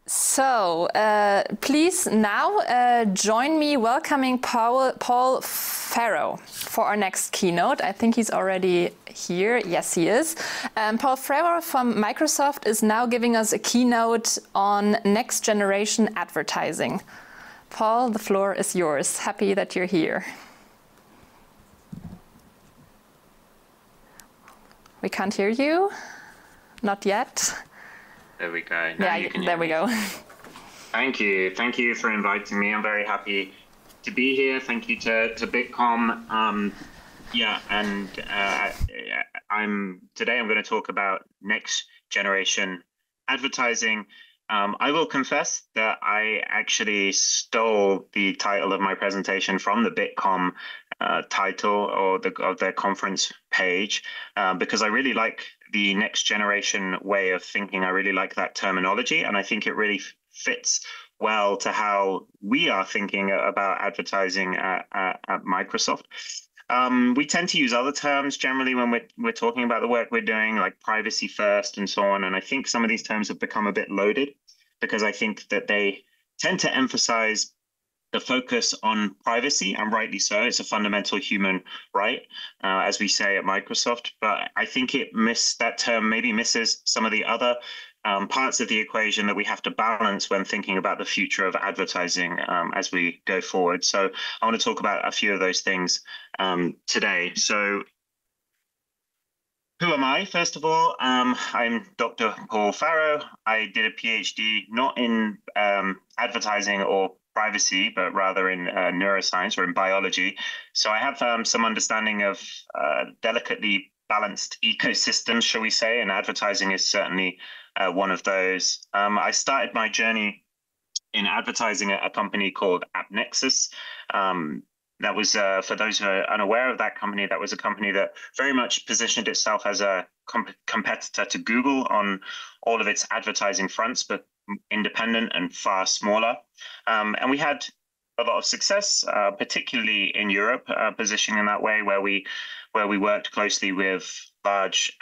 So please now join me welcoming Paul Farrow for our next keynote. I think he's already here. Yes, he is. Paul Farrow from Microsoft is now giving us a keynote on next generation advertising. Paul, the floor is yours. Happy that you're here. We can't hear you. Not yet. There we go. Now yeah, there we go. Thank you. Thank you for inviting me. I'm very happy to be here. Thank you to Bitkom. Today I'm going to talk about next generation advertising. I will confess that I actually stole the title of my presentation from the Bitkom title or of their conference page because I really like the next generation way of thinking. I really like that terminology, and I think it really fits well to how we are thinking about advertising at Microsoft. We tend to use other terms generally when we're talking about the work we're doing, like privacy first and so on. And I think some of these terms have become a bit loaded because I think that they tend to emphasize the focus on privacy, and rightly so. It's a fundamental human right, as we say at Microsoft. But I think that term maybe misses some of the other parts of the equation that we have to balance when thinking about the future of advertising as we go forward. So I want to talk about a few of those things today. So who am I? First of all, I'm Dr. Paul Farrow. I did a PhD not in advertising or privacy, but rather in neuroscience or in biology. So I have some understanding of delicately balanced ecosystems, shall we say, and advertising is certainly one of those. I started my journey in advertising at a company called AppNexus. That was, for those who are unaware of that company, that was a company that very much positioned itself as a competitor to Google on all of its advertising fronts, but independent and far smaller. And we had a lot of success, particularly in Europe, positioning in that way, where we worked closely with large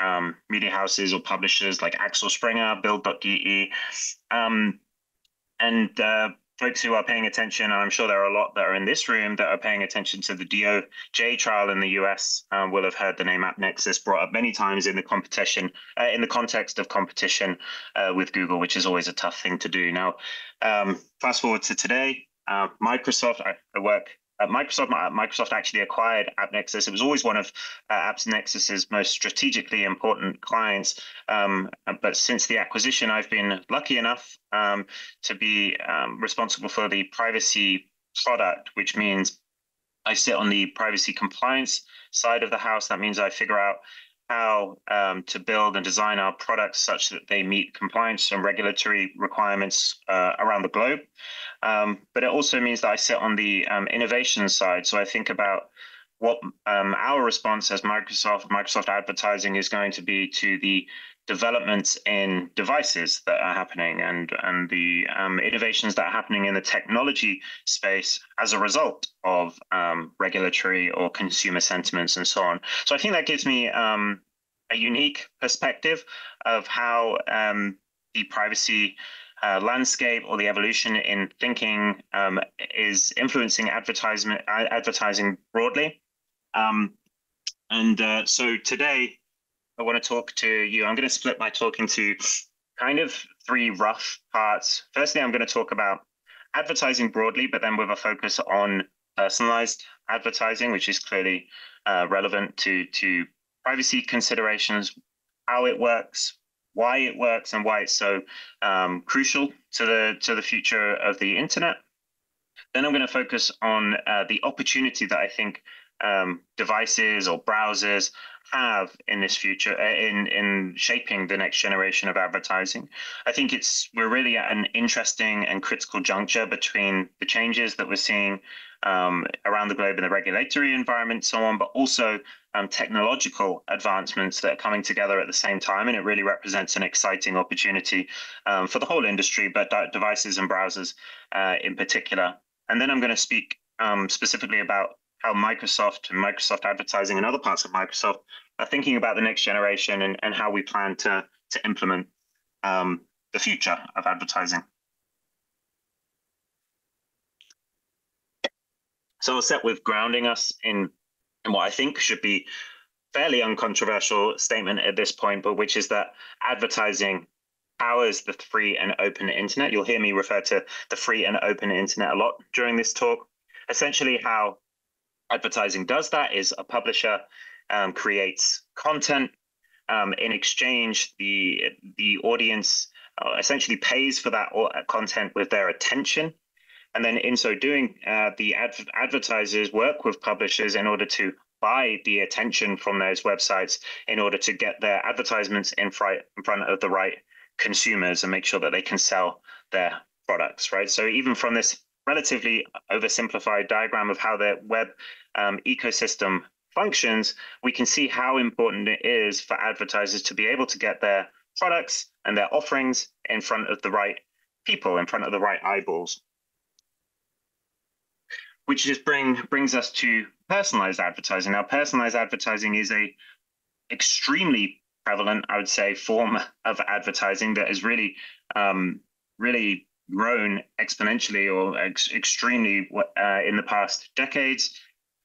media houses or publishers like Axel Springer, Bild.de, and folks who are paying attention, and I'm sure there are a lot that are in this room that are paying attention to the DOJ trial in the US, will have heard the name AppNexus brought up many times in the competition, in the context of competition with Google, which is always a tough thing to do. Now, fast forward to today, Microsoft, I work at Microsoft. Microsoft actually acquired AppNexus. It was always one of AppNexus's most strategically important clients. But since the acquisition, I've been lucky enough to be responsible for the privacy product, which means I sit on the privacy compliance side of the house. That means I figure out how to build and design our products such that they meet compliance and regulatory requirements around the globe. But it also means that I sit on the innovation side. So I think about what our response as Microsoft advertising is going to be to the developments in devices that are happening and the innovations that are happening in the technology space as a result of regulatory or consumer sentiments and so on. So I think that gives me a unique perspective of how the privacy landscape or the evolution in thinking is influencing advertising broadly. So today, I want to talk to you. I'm going to split my talk into kind of three rough parts. Firstly, I'm going to talk about advertising broadly, but then with a focus on personalized advertising, which is clearly relevant to privacy considerations, how it works, why it works, and why it's so crucial to the future of the internet. Then I'm going to focus on the opportunity that I think devices or browsers have in this future in shaping the next generation of advertising. I think we're really at an interesting and critical juncture between the changes that we're seeing around the globe in the regulatory environment, so on, but also technological advancements that are coming together at the same time, and it really represents an exciting opportunity for the whole industry, but devices and browsers in particular. And then I'm going to speak specifically about how Microsoft and Microsoft advertising and other parts of Microsoft are thinking about the next generation and how we plan to implement the future of advertising. So I'll set with grounding us in what I think should be fairly uncontroversial statement at this point, but which is that advertising powers the free and open internet. You'll hear me refer to the free and open internet a lot during this talk. Essentially, how advertising does that is a publisher creates content. In exchange, the audience essentially pays for that content with their attention. And then in so doing, the advertisers work with publishers in order to buy the attention from those websites in order to get their advertisements in front of the right consumers and make sure that they can sell their products, right? So even from this relatively oversimplified diagram of how the web ecosystem functions, we can see how important it is for advertisers to be able to get their products and their offerings in front of the right people, in front of the right eyeballs. Which just brings us to personalized advertising. Now, personalized advertising is a extremely prevalent, I would say, form of advertising that has really, really grown exponentially or extremely in the past decades.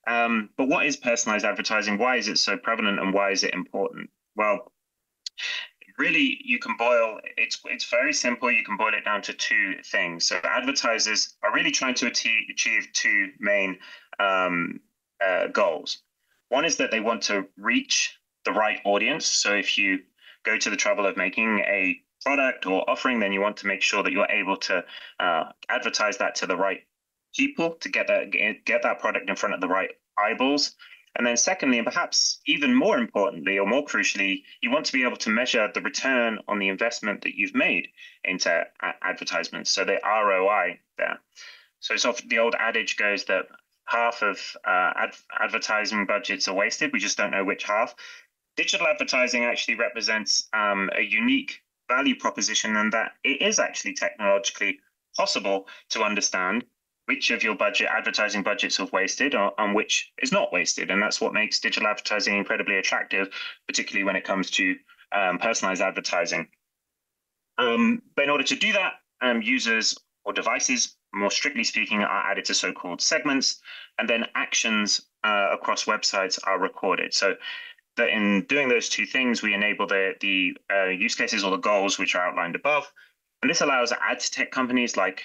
But what is personalized advertising? Why is it so prevalent, and why is it important? Well, really, you can boil it's very simple. You can boil it down to two things. So advertisers are really trying to achieve two main goals. One is that they want to reach the right audience. So if you go to the trouble of making a product or offering, then you want to make sure that you're able to advertise that to the right people, to get that product in front of the right eyeballs. And then secondly, and perhaps even more importantly or more crucially, you want to be able to measure the return on the investment that you've made into advertisements, so the ROI there. So it's often the old adage goes that half of advertising budgets are wasted. We just don't know which half. Digital advertising actually represents a unique value proposition, and that it is actually technologically possible to understand which of your advertising budgets are wasted and which is not wasted. And that's what makes digital advertising incredibly attractive, particularly when it comes to personalized advertising. But in order to do that, users or devices, more strictly speaking, are added to so-called segments, and then actions across websites are recorded. So that in doing those two things, we enable the use cases or the goals which are outlined above. And this allows ad tech companies like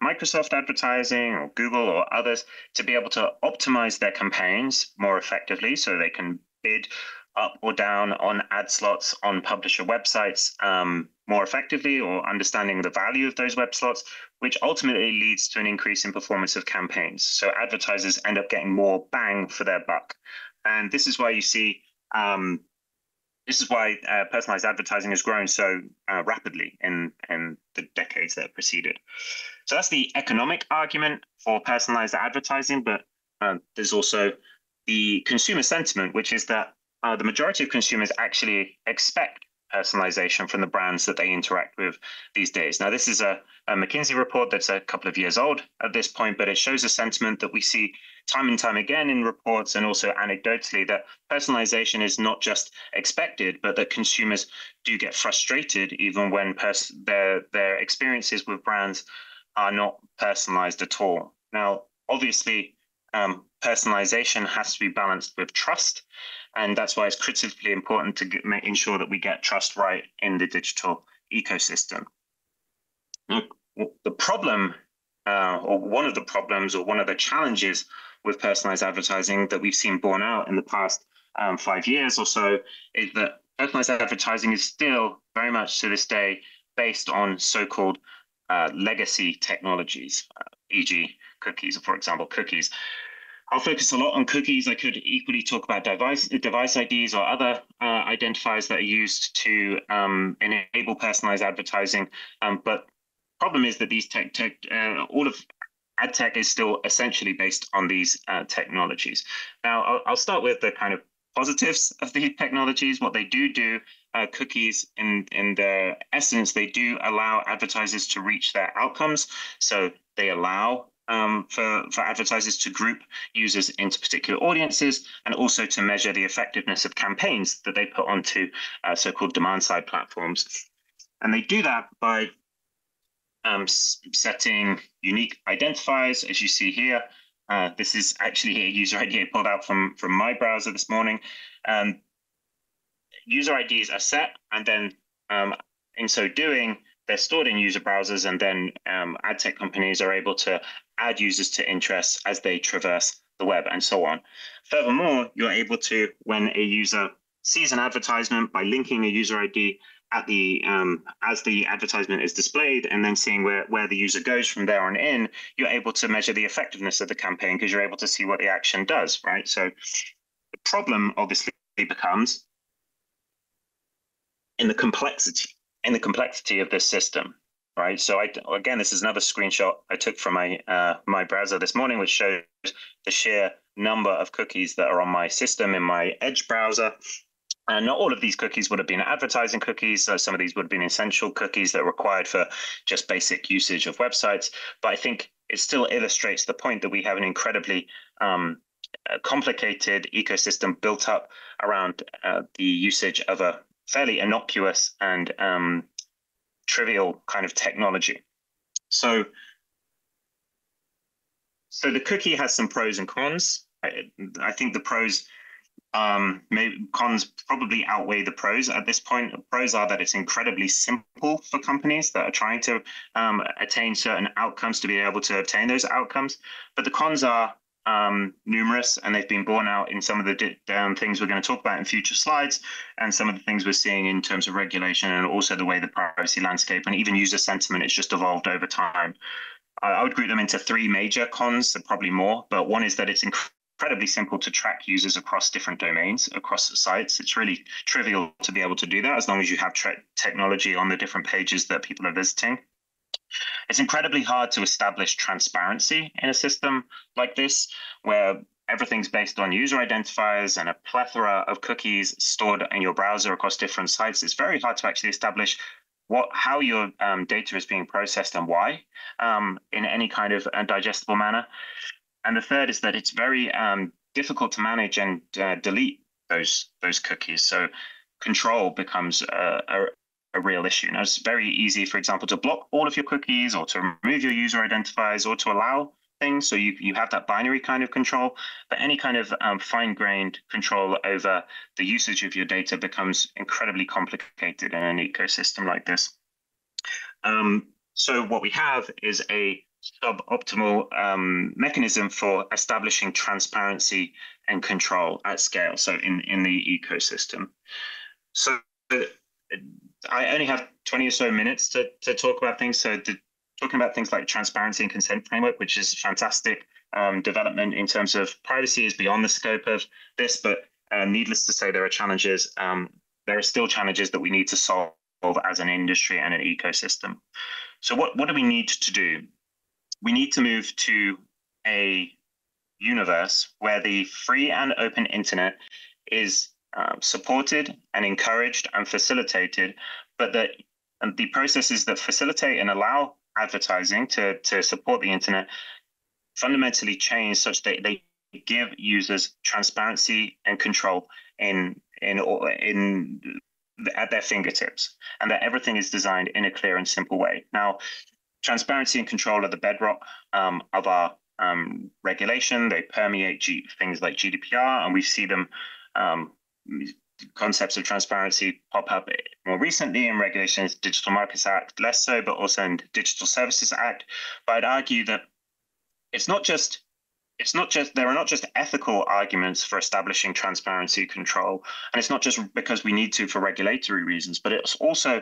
Microsoft Advertising or Google or others to be able to optimize their campaigns more effectively, so they can bid up or down on ad slots on publisher websites more effectively, or understanding the value of those web slots, which ultimately leads to an increase in performance of campaigns. So advertisers end up getting more bang for their buck. And this is why you see personalized advertising has grown so rapidly in the decades that have preceded. So that's the economic argument for personalized advertising, but there's also the consumer sentiment, which is that the majority of consumers actually expect personalization from the brands that they interact with these days. Now, this is a McKinsey report that's a couple of years old at this point, but it shows a sentiment that we see time and time again in reports, and also anecdotally, that personalization is not just expected, but that consumers do get frustrated even when their experiences with brands are not personalized at all. Now, obviously, personalization has to be balanced with trust, and that's why it's critically important to ensure that we get trust right in the digital ecosystem. Now, the problem, or one of the problems, or one of the challenges with personalized advertising that we've seen borne out in the past 5 years or so, is that personalized advertising is still very much to this day based on so-called legacy technologies, e.g. cookies, for example, cookies. I'll focus a lot on cookies. I could equally talk about device IDs or other identifiers that are used to enable personalized advertising. But problem is that these all of ad tech is still essentially based on these technologies. Now, I'll start with the kind of positives of these technologies. What they do, cookies in their essence, they do allow advertisers to reach their outcomes. So they allow for advertisers to group users into particular audiences, and also to measure the effectiveness of campaigns that they put onto so-called demand-side platforms. And they do that by setting unique identifiers, as you see here, This is actually a user ID I pulled out from my browser this morning. User IDs are set, and then in so doing, they're stored in user browsers, and then ad tech companies are able to add users to interests as they traverse the web and so on. Furthermore, you're able to, when a user sees an advertisement, by linking a user ID at the as the advertisement is displayed, and then seeing where the user goes from there on in, you're able to measure the effectiveness of the campaign because you're able to see what the action does, right? So the problem obviously becomes in the complexity of this system, right? So again, this is another screenshot I took from my browser this morning, which shows the sheer number of cookies that are on my system in my Edge browser. And not all of these cookies would have been advertising cookies. So some of these would have been essential cookies that are required for just basic usage of websites. But I think it still illustrates the point that we have an incredibly complicated ecosystem built up around the usage of a fairly innocuous and trivial kind of technology. So the cookie has some pros and cons. I think the pros, cons probably outweigh the pros at this point. The pros are that it's incredibly simple for companies that are trying to attain certain outcomes to be able to obtain those outcomes. But the cons are numerous, and they've been borne out in some of the things we're going to talk about in future slides, and some of the things we're seeing in terms of regulation, and also the way the privacy landscape and even user sentiment has just evolved over time. I would group them into three major cons, and probably more, but one is that it's incredibly simple to track users across different domains, across the sites. It's really trivial to be able to do that as long as you have technology on the different pages that people are visiting. It's incredibly hard to establish transparency in a system like this, where everything's based on user identifiers and a plethora of cookies stored in your browser across different sites. It's very hard to actually establish how your data is being processed and why in any kind of digestible manner. And the third is that it's very difficult to manage and delete those cookies. So control becomes a real issue. Now, it's very easy, for example, to block all of your cookies or to remove your user identifiers or to allow things. So you have that binary kind of control, but any kind of fine-grained control over the usage of your data becomes incredibly complicated in an ecosystem like this. So what we have is a suboptimal mechanism for establishing transparency and control at scale, so in the ecosystem. So I only have 20 or so minutes to talk about things. So talking about things like transparency and consent framework, which is fantastic development in terms of privacy, is beyond the scope of this, but needless to say, there are challenges. There are still challenges that we need to solve as an industry and an ecosystem. So what do we need to do? We need to move to a universe where the free and open internet is supported and encouraged and facilitated, but that the processes that facilitate and allow advertising to support the internet fundamentally change such that they give users transparency and control at their fingertips, and that everything is designed in a clear and simple way. Now, transparency and control are the bedrock of our regulation. They permeate things like GDPR, and we see them concepts of transparency pop up more recently in regulations, Digital Markets Act, less so, but also in Digital Services Act. But I'd argue that there are not just ethical arguments for establishing transparency control, and it's not just because we need to for regulatory reasons, but it's also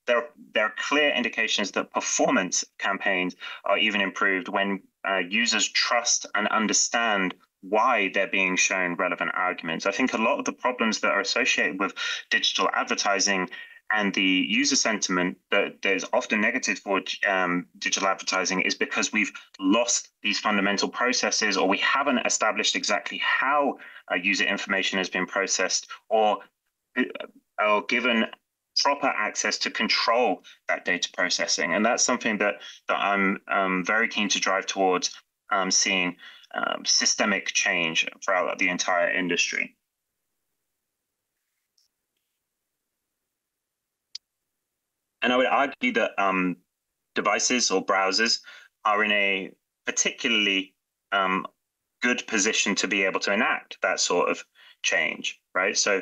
there are clear indications that performance campaigns are even improved when users trust and understand why they're being shown relevant arguments. I think a lot of the problems that are associated with digital advertising and the user sentiment that is often negative for digital advertising is because we've lost these fundamental processes, or we haven't established exactly how user information has been processed or given proper access to control that data processing. And that's something that I'm very keen to drive towards seeing systemic change throughout the entire industry. And I would argue that devices or browsers are in a particularly good position to be able to enact that sort of change, right? So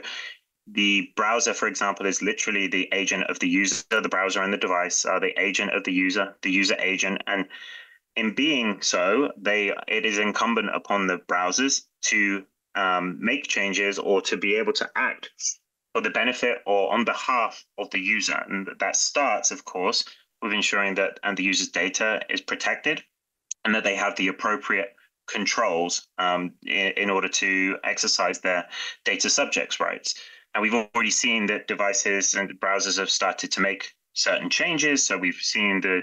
the browser, for example, is literally the agent of the user. The browser and the device are the agent of the user agent. And in being so, it is incumbent upon the browsers to make changes or to be able to act for the benefit or on behalf of the user. And that starts, of course, with ensuring that the user's data is protected and that they have the appropriate controls in order to exercise their data subjects rights. And we've already seen that devices and browsers have started to make certain changes. So we've seen the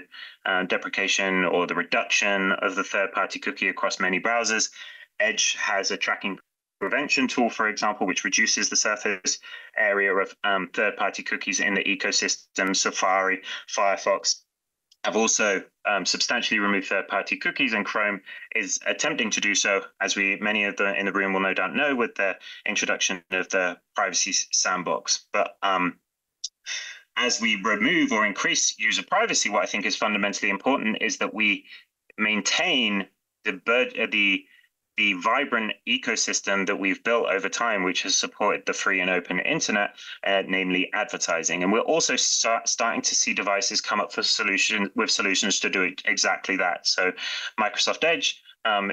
deprecation or the reduction of the third-party cookie across many browsers. Edge has a tracking prevention tool, for example, which reduces the surface area of third-party cookies in the ecosystem. Safari, Firefox have also substantially removed third-party cookies, and Chrome is attempting to do so, as many of the in the room will no doubt know, with the introduction of the privacy sandbox. But as we remove or increase user privacy, what I think is fundamentally important is that we maintain the vibrant ecosystem that we've built over time, which has supported the free and open internet, namely advertising. And we're also starting to see devices come up with solutions to do exactly that. So Microsoft Edge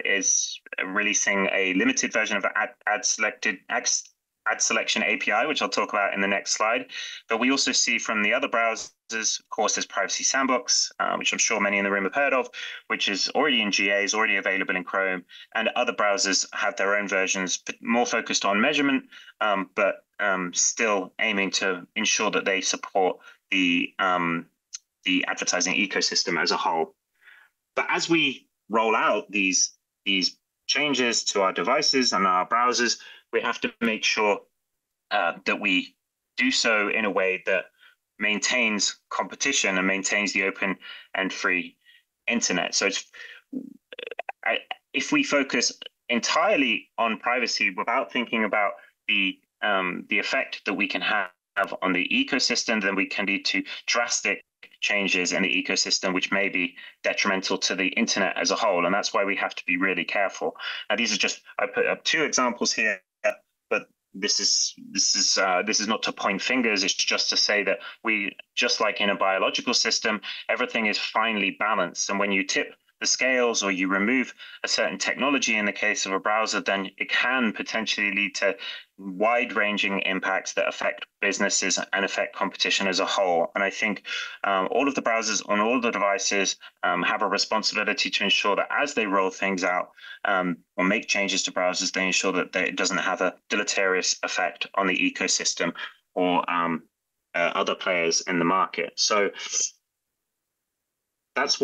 is releasing a limited version of ad selection API, which I'll talk about in the next slide. But we also see from the other browsers, of course, there's Privacy Sandbox, which I'm sure many in the room have heard of, which is already in GA, is already available in Chrome, and other browsers have their own versions, but more focused on measurement, but still aiming to ensure that they support the advertising ecosystem as a whole. But as we roll out these changes to our devices and our browsers, we have to make sure that we do so in a way that maintains competition and maintains the open and free internet. So if we focus entirely on privacy without thinking about the effect that we can have on the ecosystem, then we can lead to drastic changes in the ecosystem, which may be detrimental to the internet as a whole. And that's why we have to be really careful. Now, these are just, I put up 2 examples here, but this is not to point fingers. It's just to say that we, just like in a biological system, everything is finely balanced. And when you tip the scales or you remove a certain technology in the case of a browser, then it can potentially lead to wide-ranging impacts that affect businesses and affect competition as a whole. And I think all of the browsers on all the devices have a responsibility to ensure that as they roll things out or make changes to browsers, they ensure that it doesn't have a deleterious effect on the ecosystem or other players in the market. So that's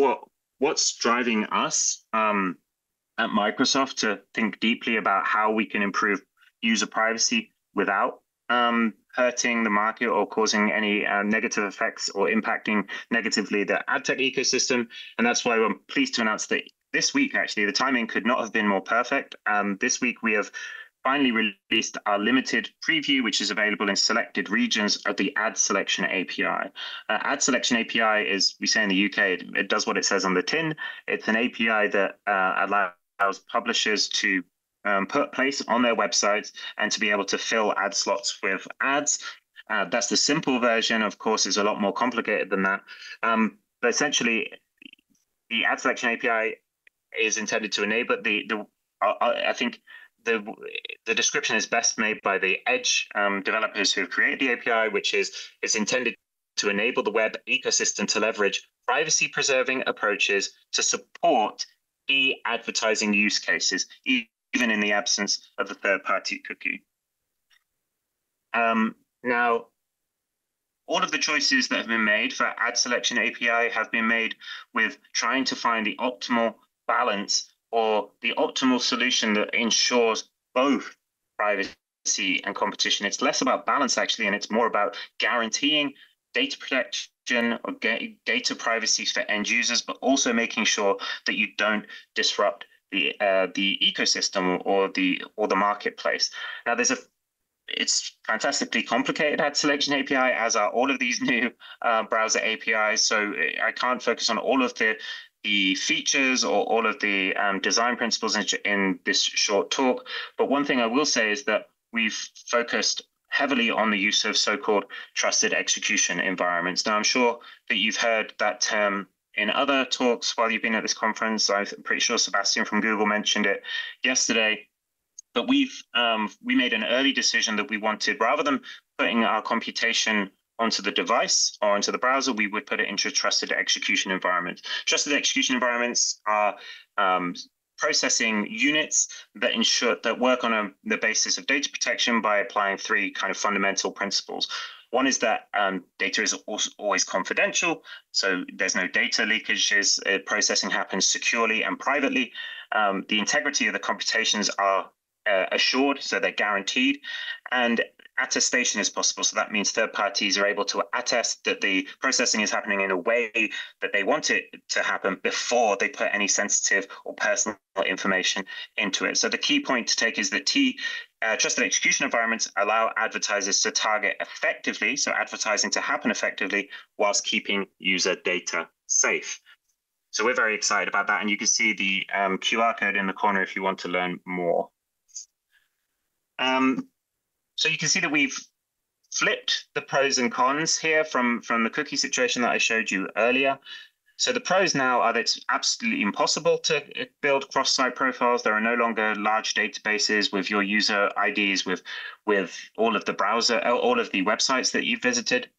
what's driving us at Microsoft to think deeply about how we can improve user privacy without hurting the market or causing any negative effects or impacting negatively the ad tech ecosystem. And that's why I'm pleased to announce that this week, actually, the timing could not have been more perfect. This week, we have finally released our limited preview, which is available in selected regions of the ad selection API. Ad selection API is, we say in the UK, it does what it says on the tin. It's an API that allows publishers to place on their websites and to be able to fill ad slots with ads. That's the simple version. Of course, it's a lot more complicated than that. But essentially, the ad selection API is intended to enable I think the description is best made by the Edge developers who have created the API, which is it's intended to enable the web ecosystem to leverage privacy-preserving approaches to support key advertising use cases, even in the absence of the third-party cookie. Now, all of the choices that have been made for ad selection API have been made with trying to find the optimal balance or the optimal solution that ensures both privacy and competition. It's less about balance, actually, and it's more about guaranteeing data protection or data privacy for end users, but also making sure that you don't disrupt the ecosystem or the marketplace. Now, it's fantastically complicated ad selection API, as are all of these new browser APIs. So I can't focus on all of the the features or all of the design principles in this short talk. But one thing I will say is that we've focused heavily on the use of so-called trusted execution environments. Now, I'm sure that you've heard that term in other talks while you've been at this conference. I'm pretty sure Sebastian from Google mentioned it yesterday. But we made an early decision that we wanted, rather than putting our computation onto the device or onto the browser, we would put it into trusted execution environments. Trusted execution environments are processing units that work on the basis of data protection by applying three kind of fundamental principles. One is that data is always confidential, so there's no data leakages. Processing happens securely and privately. The integrity of the computations are assured, so they're guaranteed, and attestation is possible. So that means third parties are able to attest that the processing is happening in a way that they want it to happen before they put any sensitive or personal information into it. So the key point to take is that trusted execution environments allow advertisers to target effectively, so advertising to happen effectively, whilst keeping user data safe. So we're very excited about that, and you can see the QR code in the corner if you want to learn more. So you can see that we've flipped the pros and cons here from the cookie situation that I showed you earlier. So the pros now are that it's absolutely impossible to build cross-site profiles. There are no longer large databases with your user IDs with all of the websites that you've visited.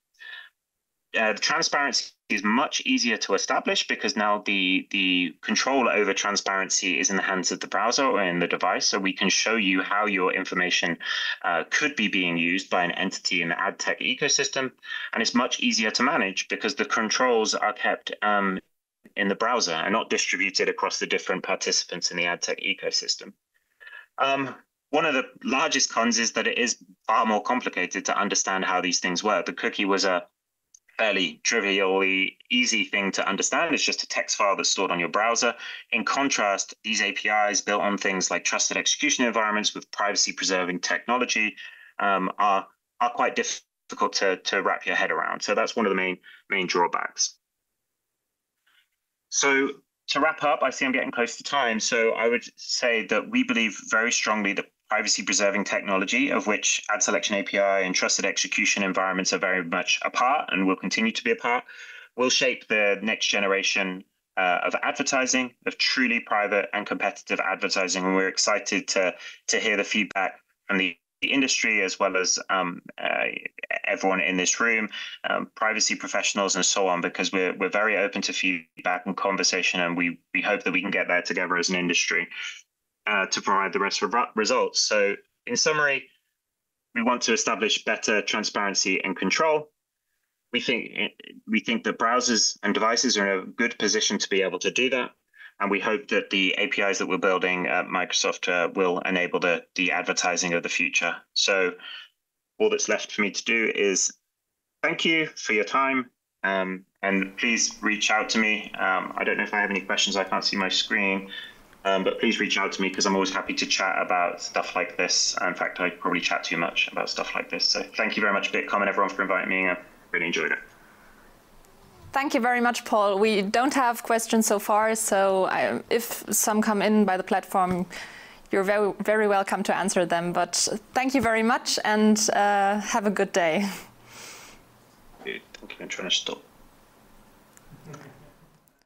The transparency is much easier to establish because now the control over transparency is in the hands of the browser or in the device. So we can show you how your information could be being used by an entity in the ad tech ecosystem. And it's much easier to manage because the controls are kept in the browser and not distributed across the different participants in the ad tech ecosystem. One of the largest cons is that it is far more complicated to understand how these things work. The cookie was a fairly trivially easy thing to understand. It's just a text file that's stored on your browser. In contrast, these APIs built on things like trusted execution environments with privacy-preserving technology are quite difficult to wrap your head around. So that's one of the main drawbacks. So to wrap up, I see I'm getting close to time. So I would say that we believe very strongly that privacy-preserving technology, of which ad selection API and trusted execution environments are very much a part and will continue to be a part, will shape the next generation of advertising, of truly private and competitive advertising. And we're excited to hear the feedback from the industry as well as everyone in this room, privacy professionals and so on, because we're very open to feedback and conversation, and we hope that we can get there together as an industry to provide the rest of results. So in summary, we want to establish better transparency and control. We think that browsers and devices are in a good position to be able to do that. And we hope that the APIs that we're building at Microsoft will enable the advertising of the future. So all that's left for me to do is thank you for your time. And please reach out to me. I don't know if I have any questions. I can't see my screen. But please reach out to me because I'm always happy to chat about stuff like this. In fact, I probably chat too much about stuff like this. So thank you very much, Bitkom, and everyone for inviting me. I really enjoyed it. Thank you very much, Paul. We don't have questions so far, so if some come in by the platform, you're very, very welcome to answer them. But thank you very much and have a good day. Thank you. I'm trying to stop.